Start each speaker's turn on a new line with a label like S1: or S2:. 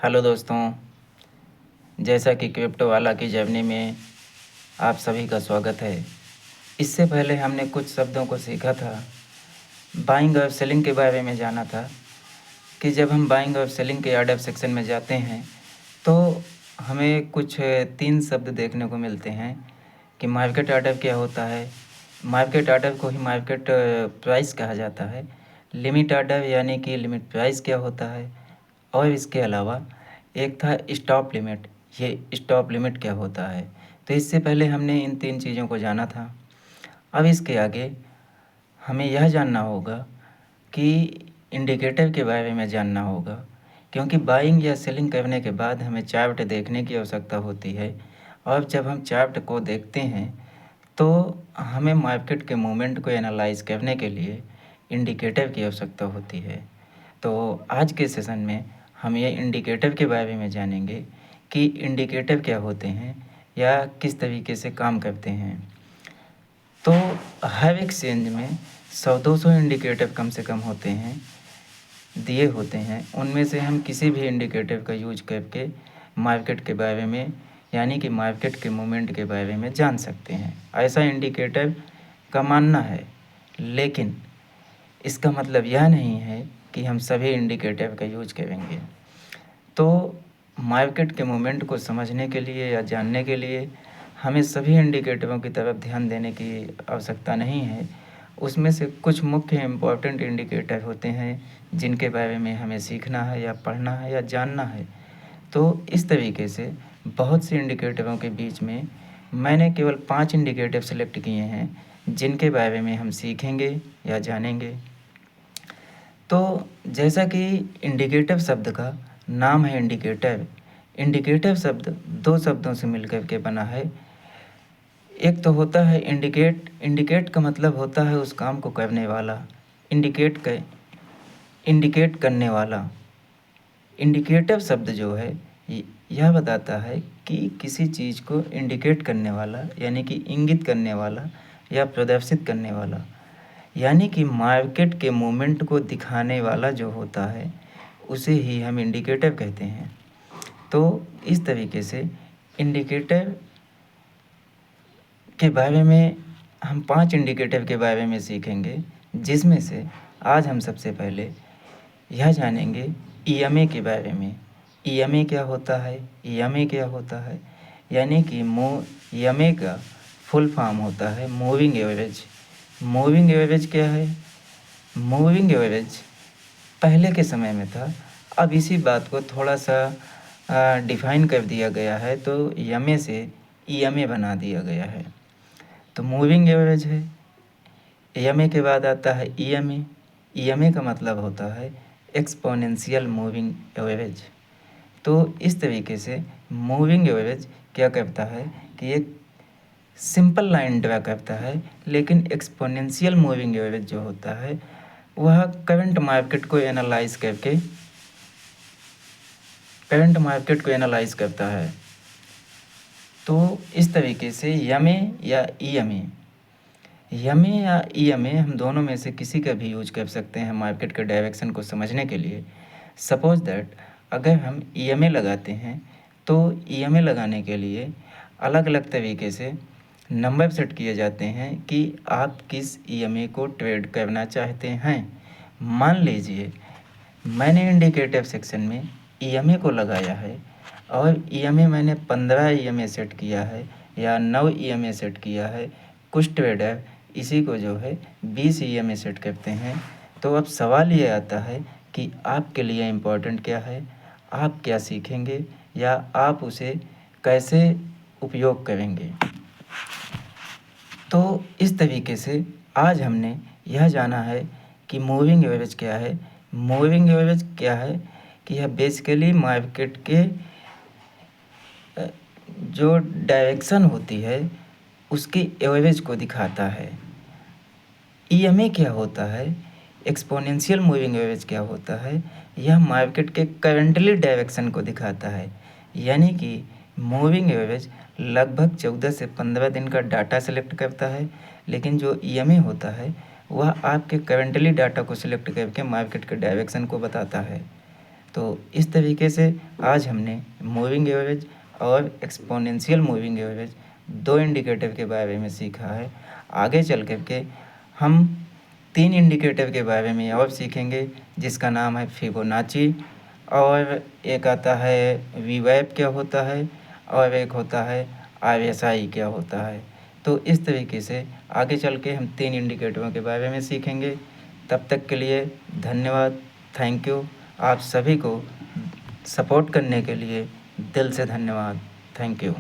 S1: Hello दोस्तों, जैसा कि क्रिप्टो वाला की जर्नी में आप सभी का स्वागत है। इससे पहले हमने कुछ शब्दों को सीखा था, बाइंग और सेलिंग के बारे में जाना था कि जब हम बाइंग और सेलिंग के आर्डर सेक्शन में जाते हैं तो हमें कुछ 3 शब्द देखने को मिलते हैं कि मार्केट आर्डर क्या होता है। मार्केट आर्डर को ही मार्केट प्राइस कहा जाता है। लिमिट आर्डर यानी कि लिमिट प्राइस क्या होता है, और इसके अलावा एक था स्टॉप लिमिट। ये स्टॉप लिमिट क्या होता है। तो इससे पहले हमने इन 3 चीज़ों को जाना था। अब इसके आगे हमें यह जानना होगा कि इंडिकेटर के बारे में जानना होगा, क्योंकि बाइंग या सेलिंग करने के बाद हमें चार्ट देखने की आवश्यकता होती है। और जब हम चार्ट को देखते हैं तो हमें मार्केट के मूवमेंट को एनालाइज करने के लिए इंडिकेटर की आवश्यकता होती है। तो आज के सेशन में हम ये इंडिकेटर के बारे में जानेंगे कि इंडिकेटर क्या होते हैं या किस तरीके से काम करते हैं। तो हर एक्सचेंज में 100-200 इंडिकेटर कम से कम होते हैं, दिए होते हैं। उनमें से हम किसी भी इंडिकेटर का यूज करके मार्केट के बारे में यानी कि मार्केट के मूवमेंट के बारे में जान सकते हैं, ऐसा इंडिकेटर का मानना है। लेकिन इसका मतलब यह नहीं है कि हम सभी इंडिकेटर का यूज करेंगे। तो मार्केट के मूवमेंट को समझने के लिए या जानने के लिए हमें सभी इंडिकेटरों की तरफ ध्यान देने की आवश्यकता नहीं है। उसमें से कुछ मुख्य इम्पोर्टेंट इंडिकेटर होते हैं जिनके बारे में हमें सीखना है या पढ़ना है या जानना है। तो इस तरीके से बहुत सी इंडिकेटरों के बीच में मैंने केवल 5 इंडिकेटर सेलेक्ट किए हैं जिनके बारे में हम सीखेंगे या जानेंगे। तो जैसा कि इंडिकेटर शब्द का नाम है इंडिकेटर, इंडिकेटर शब्द 2 शब्दों से मिलकर के बना है। एक तो होता है इंडिकेट। इंडिकेट का मतलब होता है उस काम को करने वाला, इंडिकेट करने वाला। इंडिकेटर शब्द जो है यह बताता है कि किसी चीज़ को इंडिकेट करने वाला यानी कि इंगित करने वाला या प्रदर्शित करने वाला, यानी कि मार्केट के मूवमेंट को दिखाने वाला जो होता है उसे ही हम इंडिकेटर कहते हैं। तो इस तरीके से इंडिकेटर के बारे में हम 5 इंडिकेटर के बारे में सीखेंगे, जिसमें से आज हम सबसे पहले यह जानेंगे ईएमए के बारे में। ईएमए क्या होता है, ईएमए क्या होता है, यानी कि ईएमए का फुल फॉर्म होता है मूविंग एवरेज। मूविंग एवरेज क्या है? मूविंग एवरेज पहले के समय में था, अब इसी बात को थोड़ा सा डिफाइन कर दिया गया है, तो ईएमए से ईएमए बना दिया गया है। तो मूविंग एवरेज है। ईएमए के बाद आता है ईएमए। ईएमए का मतलब होता है एक्सपोनेंशियल मूविंग एवरेज। तो इस तरीके से मूविंग एवरेज क्या करता है कि एक सिंपल लाइन ड्रा करता है, लेकिन एक्सपोनेंशियल मूविंग एवरेज जो होता है वह करंट मार्केट को एनालाइज करता है। तो इस तरीके से यमे या ईएमए या ईएमए हम दोनों में से किसी का भी यूज कर सकते हैं मार्केट के डायरेक्शन को समझने के लिए। सपोज दैट अगर हम ईएमए लगाते हैं तो ईएमए लगाने के लिए अलग अलग तरीके से नंबर सेट किए जाते हैं कि आप किस ईएमए को ट्रेड करना चाहते हैं। मान लीजिए मैंने इंडिकेटर सेक्शन में ईएमए को लगाया है और ईएमए मैंने 15 ईएमए सेट किया है या 9 ईएमए सेट किया है। कुछ ट्रेडर इसी को जो है 20 ईएमए सेट करते हैं। तो अब सवाल ये आता है कि आपके लिए इम्पोर्टेंट क्या है, आप क्या सीखेंगे या आप उसे कैसे उपयोग करेंगे। तो इस तरीके से आज हमने यह जाना है कि मूविंग एवरेज क्या है। मूविंग एवरेज क्या है कि यह बेसिकली मार्केट के जो डायरेक्शन होती है उसकी एवरेज को दिखाता है। ईएमए क्या होता है, एक्सपोनेंशियल मूविंग एवरेज क्या होता है, यह मार्केट के करंटली डायरेक्शन को दिखाता है। यानी कि मूविंग एवरेज लगभग 14 से 15 दिन का डाटा सेलेक्ट करता है, लेकिन जो ईएमए होता है वह आपके करंटली डाटा को सिलेक्ट करके मार्केट के डायरेक्शन को बताता है। तो इस तरीके से आज हमने मूविंग एवरेज और एक्सपोनेंशियल मूविंग एवरेज 2 इंडिकेटर के बारे में सीखा है। आगे चल कर के हम 3 इंडिकेटर के बारे में और सीखेंगे, जिसका नाम है फिबोनाची, और एक आता है वीवैप क्या होता है, और एक होता है आरएसआई क्या होता है। तो इस तरीके से आगे चल के हम 3 इंडिकेटरों के बारे में सीखेंगे। तब तक के लिए धन्यवाद, थैंक यू। आप सभी को सपोर्ट करने के लिए दिल से धन्यवाद, थैंक यू।